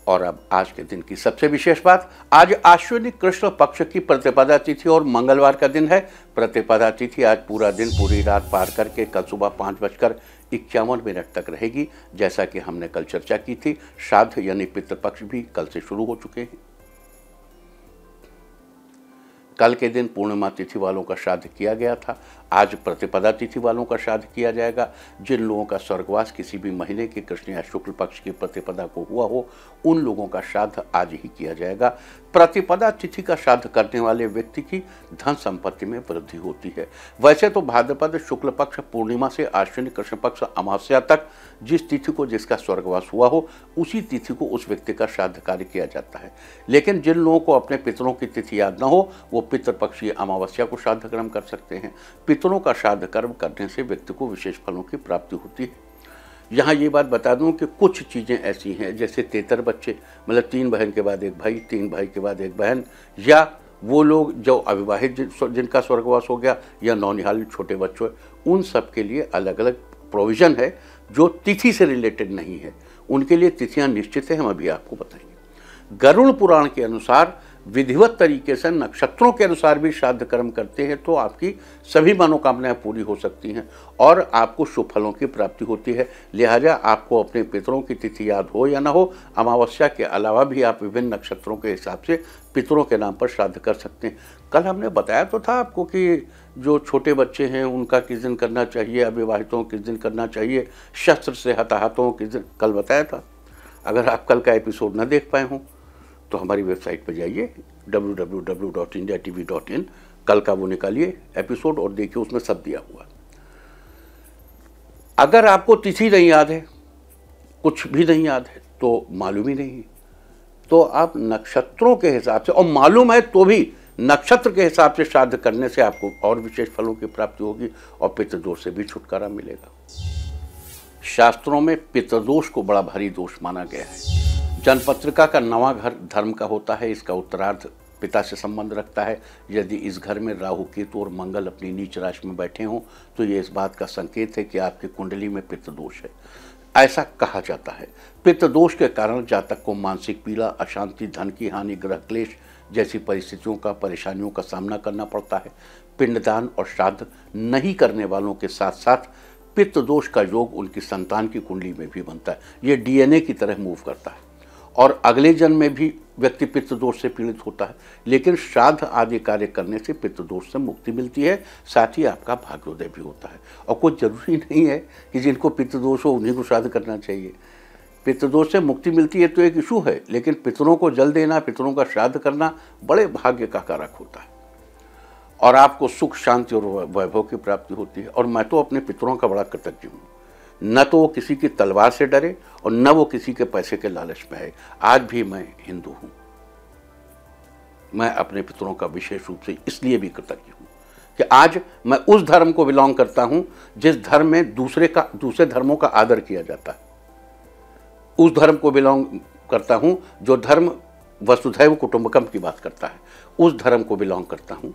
और अब आज के दिन की सबसे विशेष बात, आज अश्विनी कृष्ण पक्ष की प्रतिपदा तिथि और मंगलवार का दिन है। प्रतिपदा तिथि आज पूरा दिन पूरी रात पार करके कल सुबह 5:51 तक रहेगी। जैसा कि हमने कल चर्चा की थी, श्राद्ध यानी पितृपक्ष भी कल से शुरू हो चुके हैं। कल के दिन पूर्णिमा तिथि वालों का श्राद्ध किया गया था। आज प्रतिपदा तिथि वालों का श्राद्ध किया जाएगा। जिन लोगों का स्वर्गवास किसी भी महीने के कृष्ण या शुक्ल पक्ष की प्रतिपदा को हुआ हो, उन लोगों का श्राद्ध आज ही किया जाएगा। प्रतिपदा तिथि का श्राद्ध करने वाले व्यक्ति की धन संपत्ति में वृद्धि होती है। वैसे तो भाद्रपद शुक्ल पक्ष पूर्णिमा से अश्विनी कृष्ण पक्ष अमावस्या तक जिस तिथि को जिसका स्वर्गवास हुआ हो, उसी तिथि को उस व्यक्ति का श्राद्ध कार्य किया जाता है। लेकिन जिन लोगों को अपने पितरों की तिथि याद न हो, वो पितृपक्षीय अमावस्या को श्राद्ध कर्म कर सकते हैं। पितरों का श्राद्ध कर्म करने से व्यक्ति को विशेष फलों की प्राप्ति होती है। यहाँ ये बात बता दूं कि कुछ चीज़ें ऐसी हैं, जैसे तेतर बच्चे, मतलब 3 बहन के बाद एक भाई, 3 भाई के बाद एक बहन, या वो लोग जो अविवाहित जिनका स्वर्गवास हो गया, या नौनिहाल छोटे बच्चों, उन सब के लिए अलग अलग प्रोविज़न है जो तिथि से रिलेटेड नहीं है। उनके लिए तिथियाँ निश्चित है, हम अभी आपको बताएंगे। गरुड़ पुराण के अनुसार विधिवत तरीके से नक्षत्रों के अनुसार भी श्राद्ध कर्म करते हैं तो आपकी सभी मनोकामनाएं पूरी हो सकती हैं और आपको शुभ फलों की प्राप्ति होती है। लिहाजा आपको अपने पितरों की तिथि याद हो या ना हो, अमावस्या के अलावा भी आप विभिन्न नक्षत्रों के हिसाब से पितरों के नाम पर श्राद्ध कर सकते हैं। कल हमने बताया तो था आपको कि जो छोटे बच्चे हैं उनका किस दिन करना चाहिए, अविवाहितों किस दिन करना चाहिए, शस्त्र से हताहतों किस दिन, कल बताया था। अगर आप कल का एपिसोड न देख पाए हों तो हमारी वेबसाइट पर जाइए www.indiatv.in, कल का वो निकालिए एपिसोड और देखिए, उसमें सब दिया हुआ। अगर आपको तिथि नहीं याद है, कुछ भी नहीं याद है, तो मालूम ही नहीं, तो आप नक्षत्रों के हिसाब से, और मालूम है तो भी नक्षत्र के हिसाब से श्राद्ध करने से आपको और विशेष फलों की प्राप्ति होगी और पितृदोष से भी छुटकारा मिलेगा। शास्त्रों में पितृदोष को बड़ा भारी दोष माना गया है। जनपत्रिका का 9वां घर धर्म का होता है। इसका उत्तरार्ध पिता से संबंध रखता है। यदि इस घर में राहु, केतु और मंगल अपनी नीच राशि में बैठे हों तो ये इस बात का संकेत है कि आपकी कुंडली में पितृदोष है, ऐसा कहा जाता है। पितृदोष के कारण जातक को मानसिक पीड़ा, अशांति, धन की हानि, ग्रह क्लेश जैसी परिस्थितियों का, परेशानियों का सामना करना पड़ता है। पिंडदान और श्राद्ध नहीं करने वालों के साथ साथ पितृदोष का योग उनकी संतान की कुंडली में भी बनता है। ये डीएनए की तरह मूव करता है और अगले जन्म में भी व्यक्ति पितृदोष से पीड़ित होता है। लेकिन श्राद्ध आदि कार्य करने से पितृदोष से मुक्ति मिलती है, साथ ही आपका भाग्योदय भी होता है। और कोई जरूरी नहीं है कि जिनको पितृदोष हो उन्हीं को श्राद्ध करना चाहिए। पितृदोष से मुक्ति मिलती है तो एक इशू है, लेकिन पितरों को जल देना, पितरों का श्राद्ध करना बड़े भाग्य का कारक होता है और आपको सुख, शांति और वैभव की प्राप्ति होती है। और मैं तो अपने पितरों का बड़ा कृतज्ञ हूँ। न तो वो किसी की तलवार से डरे और न वो किसी के पैसे के लालच में है। आज भी मैं हिंदू हूं। मैं अपने पितरों का विशेष रूप से इसलिए भी कृतज्ञ हूं कि आज मैं उस धर्म को बिलोंग करता हूं जिस धर्म में दूसरे धर्मों का आदर किया जाता है। उस धर्म को बिलोंग करता हूं जो धर्म वसुधैव कुटुंबकम की बात करता है। उस धर्म को बिलोंग करता हूं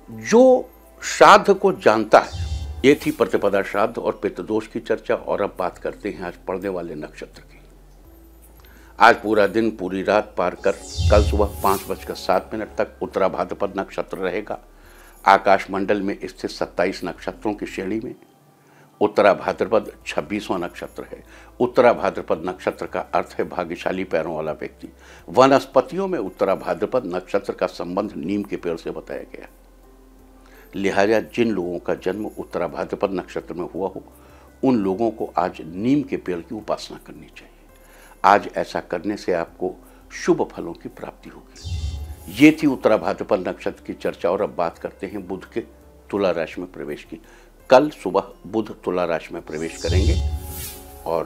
जो श्राद्ध को जानता है। ये थी प्रतिपदा श्राद्ध और पितृदोष की चर्चा। और अब बात करते हैं आज पड़ने वाले नक्षत्र की। आज पूरा दिन पूरी रात पार कर कल सुबह 5:07 तक उत्तरा भाद्रपद नक्षत्र रहेगा। आकाश मंडल में स्थित 27 नक्षत्रों की श्रेणी में उत्तरा भाद्रपद 26वां नक्षत्र है। उत्तरा भाद्रपद नक्षत्र का अर्थ है भाग्यशाली पैरों वाला व्यक्ति। वनस्पतियों में उत्तरा भाद्रपद नक्षत्र का संबंध नीम के पेड़ से बताया गया। लिहाजा जिन लोगों का जन्म उत्तरा भाद्रपद नक्षत्र में हुआ हो, उन लोगों को आज नीम के पेड़ की उपासना करनी चाहिए। आज ऐसा करने से आपको शुभ फलों की प्राप्ति होगी। ये थी उत्तरा भाद्रपद नक्षत्र की चर्चा। और अब बात करते हैं बुध के तुला राशि में प्रवेश की। कल सुबह बुध तुला राशि में प्रवेश करेंगे और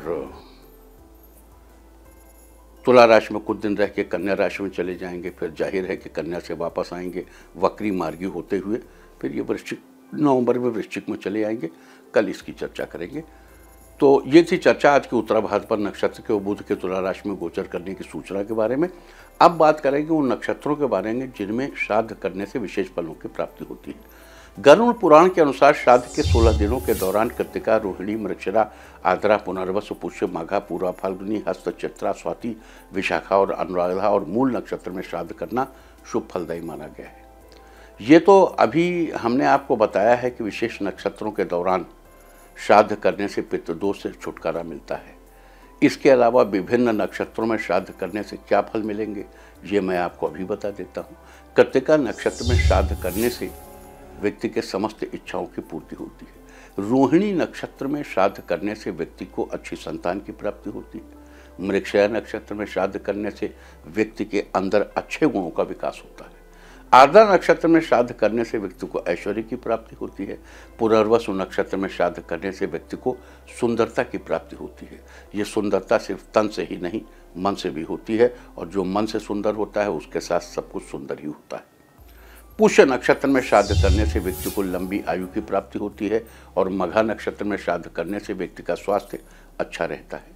तुला राशि में कुछ दिन रह के कन्या राशि में चले जाएंगे। फिर जाहिर है कि कन्या से वापस आएंगे वक्री मार्गी होते हुए। फिर ये वृश्चिक, नवंबर में वृश्चिक में चले आएंगे। कल इसकी चर्चा करेंगे। तो ये थी चर्चा आज के उत्तरा भाद्रपद नक्षत्र के बुध के तुला राशि में गोचर करने की सूचना के बारे में। अब बात करेंगे उन नक्षत्रों के बारे में जिनमें श्राद्ध करने से विशेष फलों की प्राप्ति होती है। गरुड़ पुराण के अनुसार श्राद्ध के 16 दिनों के दौरान कृत्तिका, रोहिणी, मृगशिरा, आर्द्रा, पुनर्वसु, पुष्य, माघा, पूर्वा, फाल्गुनी, हस्त, चित्रा, स्वाति, विशाखा और अनुराधा और मूल नक्षत्र में श्राद्ध करना शुभ फलदायी माना गया है। ये तो अभी हमने आपको बताया है कि विशेष नक्षत्रों के दौरान श्राद्ध करने से पितृदोष से छुटकारा मिलता है। इसके अलावा विभिन्न नक्षत्रों में श्राद्ध करने से क्या फल मिलेंगे, ये मैं आपको अभी बता देता हूँ। कृत्तिका नक्षत्र में श्राद्ध करने से व्यक्ति के समस्त इच्छाओं की पूर्ति होती है। रोहिणी नक्षत्र में श्राद्ध करने से व्यक्ति को अच्छी संतान की प्राप्ति होती है। मृगशिरा नक्षत्र में श्राद्ध करने से व्यक्ति के अंदर अच्छे गुणों का विकास होता है। आर्द्रा नक्षत्र में श्राद्ध करने से व्यक्ति को ऐश्वर्य की प्राप्ति होती है। पुनर्वसु नक्षत्र में श्राद्ध करने से व्यक्ति को सुंदरता की प्राप्ति होती है। ये सुंदरता सिर्फ तन से ही नहीं, मन से भी होती है, और जो मन से सुंदर होता है उसके साथ सब कुछ सुंदर ही होता है। पुष्य नक्षत्र में श्राद्ध करने से व्यक्ति को लंबी आयु की प्राप्ति होती है, और मघा नक्षत्र में श्राद्ध करने से व्यक्ति का स्वास्थ्य अच्छा रहता है।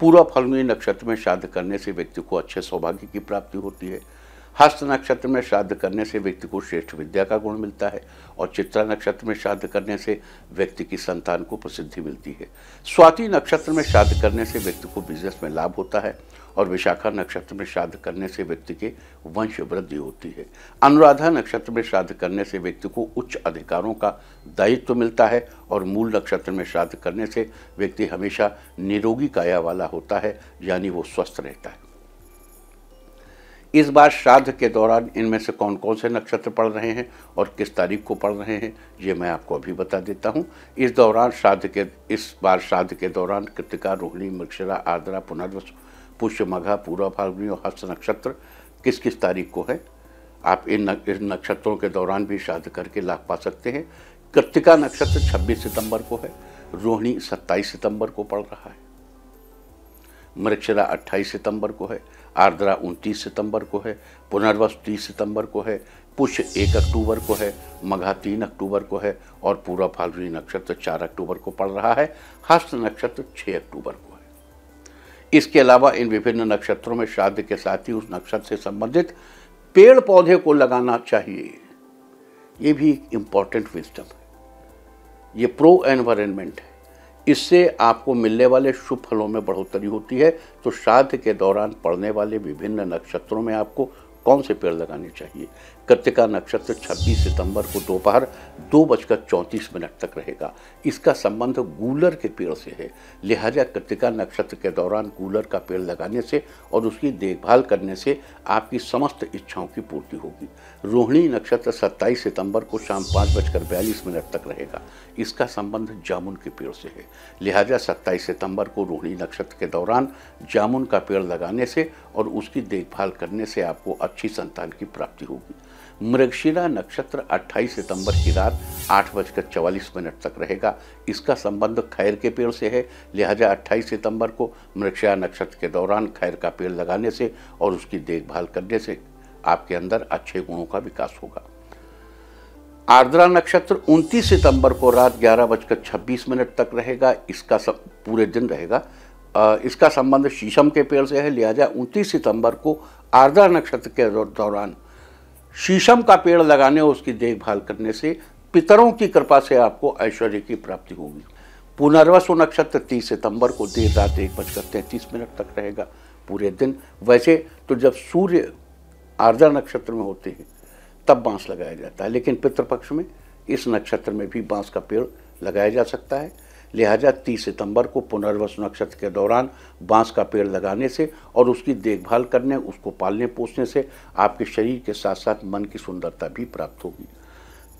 पूर्वा फाल्गुनी नक्षत्र में श्राद्ध करने से व्यक्ति को अच्छे सौभाग्य की प्राप्ति होती है। हस्त नक्षत्र में श्राद्ध करने से व्यक्ति को श्रेष्ठ विद्या का गुण मिलता है, और चित्रा नक्षत्र में श्राद्ध करने से व्यक्ति की संतान को प्रसिद्धि मिलती है। स्वाति नक्षत्र में श्राद्ध करने से व्यक्ति को बिजनेस में लाभ होता है, और विशाखा नक्षत्र में श्राद्ध करने से व्यक्ति के वंश वृद्धि होती है। अनुराधा नक्षत्र में श्राद्ध करने से व्यक्ति को उच्च अधिकारों का दायित्व मिलता है, और मूल नक्षत्र में श्राद्ध करने से व्यक्ति हमेशा निरोगी काया वाला होता है, यानी वो स्वस्थ रहता है। इस बार श्राद्ध के दौरान इनमें से कौन कौन से नक्षत्र पड़ रहे हैं और किस तारीख को पड़ रहे हैं, ये मैं आपको अभी बता देता हूँ। इस बार श्राद्ध के दौरान कृत्तिका, रोहिणी, मृगशिरा, आर्द्रा, पुनर्वसु, पुष्य, मघा, पूर्वा फाल्गुनी और हस्त नक्षत्र किस किस तारीख को है। आप इन नक्षत्रों के दौरान भी श्राद्ध करके लाभ पा सकते हैं। कृत्तिका नक्षत्र 26 सितंबर को है, रोहिणी 27 सितंबर को पड़ रहा है, मृगशिरा 28 सितंबर को है, आर्द्रा 29 सितंबर को है, पुनर्वसु 30 सितंबर को है, पुष्य 1 अक्टूबर को है, मघा 3 अक्टूबर को है, और पूर्वा फाल्गुनी नक्षत्र 4 अक्टूबर को पड़ रहा है। हस्त नक्षत्र 6 अक्टूबर को है। इसके अलावा इन विभिन्न नक्षत्रों में श्राद्ध के साथ ही उस नक्षत्र से संबंधित पेड़ पौधे को लगाना चाहिए। ये भी एक इम्पॉर्टेंट विजडम है, ये प्रो एनवायरनमेंट है। इससे आपको मिलने वाले शुभ फलों में बढ़ोतरी होती है। तो श्राद्ध के दौरान पड़ने वाले विभिन्न नक्षत्रों में आपको कौन से पेड़ लगाने चाहिए। कृत्तिका नक्षत्र 26 सितंबर को दोपहर 2:34 तक रहेगा। इसका संबंध गूलर के पेड़ से है, लिहाजा कृत्तिका नक्षत्र के दौरान गूलर का पेड़ लगाने से और उसकी देखभाल करने से आपकी समस्त इच्छाओं की पूर्ति होगी। रोहिणी नक्षत्र 27 सितंबर को शाम 5:42 तक रहेगा। इसका संबंध जामुन के पेड़ से है, लिहाजा 27 सितंबर को रोहिणी नक्षत्र के दौरान जामुन का पेड़ लगाने से और उसकी देखभाल करने से आपको अच्छी संतान की प्राप्ति होगी। मृगशिरा नक्षत्र 28 सितंबर की रात 8:44 तक रहेगा। इसका संबंध खैर के पेड़ से है, लिहाजा 28 सितंबर को मृगशिरा नक्षत्र के दौरान खैर का पेड़ लगाने से और उसकी देखभाल करने से आपके अंदर अच्छे गुणों का विकास होगा। आर्द्रा नक्षत्र 29 सितंबर को रात 11:26 तक रहेगा। इसका पूरे दिन रहेगा। इसका संबंध शीशम के पेड़ से है, लिहाजा 29 सितंबर को आर्द्रा नक्षत्र के दौरान शीशम का पेड़ लगाने और उसकी देखभाल करने से पितरों की कृपा से आपको ऐश्वर्य की प्राप्ति होगी। पुनर्वसु नक्षत्र 30 सितंबर को देर रात 1:33 तक रहेगा पूरे दिन। वैसे तो जब सूर्य आर्द्रा नक्षत्र में होते हैं तब बांस लगाया जाता है, लेकिन पितृपक्ष में इस नक्षत्र में भी बांस का पेड़ लगाया जा सकता है। लिहाजा 30 सितंबर को पुनर्वसु नक्षत्र के दौरान बांस का पेड़ लगाने से और उसकी देखभाल करने, उसको पालने पोसने से आपके शरीर के साथ साथ मन की सुंदरता भी प्राप्त होगी।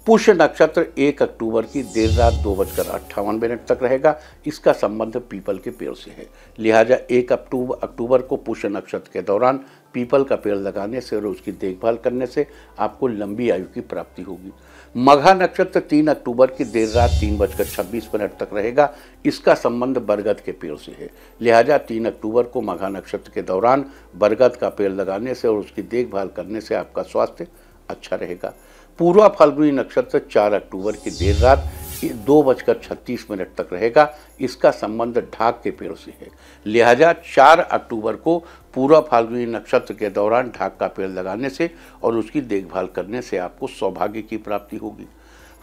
पुष्य नक्षत्र 1 अक्टूबर की देर रात 2:58 तक रहेगा। इसका संबंध पीपल के पेड़ से है, लिहाजा 1 अक्टूबर को पुष्य नक्षत्र के दौरान पीपल का पेड़ लगाने से और उसकी देखभाल करने से आपको लंबी आयु की प्राप्ति होगी। मघा नक्षत्र 3 अक्टूबर की देर रात 3:26 तक रहेगा। इसका संबंध बरगद के पेड़ से है, लिहाजा 3 अक्टूबर को मघा नक्षत्र के दौरान बरगद का पेड़ लगाने से और उसकी देखभाल करने से आपका स्वास्थ्य अच्छा रहेगा। पूर्वा फाल्गुनी नक्षत्र 4 अक्टूबर की देर रात 2:36 तक रहेगा। इसका संबंध ढाक के पेड़ से है, लिहाजा 4 अक्टूबर को पूर्वा फाल्गुनी नक्षत्र के दौरान ढाक का पेड़ लगाने से और उसकी देखभाल करने से आपको सौभाग्य की प्राप्ति होगी।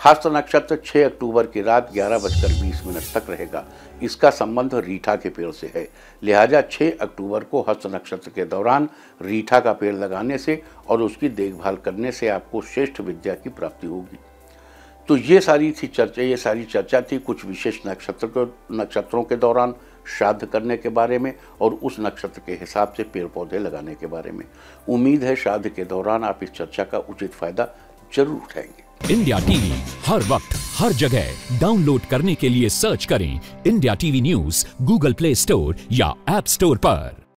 हस्त नक्षत्र 6 अक्टूबर की रात 11:20 तक रहेगा। इसका संबंध रीठा के पेड़ से है, लिहाजा 6 अक्टूबर को हस्त नक्षत्र के दौरान रीठा का पेड़ लगाने से और उसकी देखभाल करने से आपको श्रेष्ठ विद्या की प्राप्ति होगी। तो ये सारी चर्चा थी कुछ विशेष नक्षत्रों के दौरान श्राद्ध करने के बारे में और उस नक्षत्र के हिसाब से पेड़ पौधे लगाने के बारे में। उम्मीद है श्राद्ध के दौरान आप इस चर्चा का उचित फायदा जरूर उठाएंगे। इंडिया टीवी हर वक्त हर जगह डाउनलोड करने के लिए सर्च करें India TV news Google play store या ऐप स्टोर पर।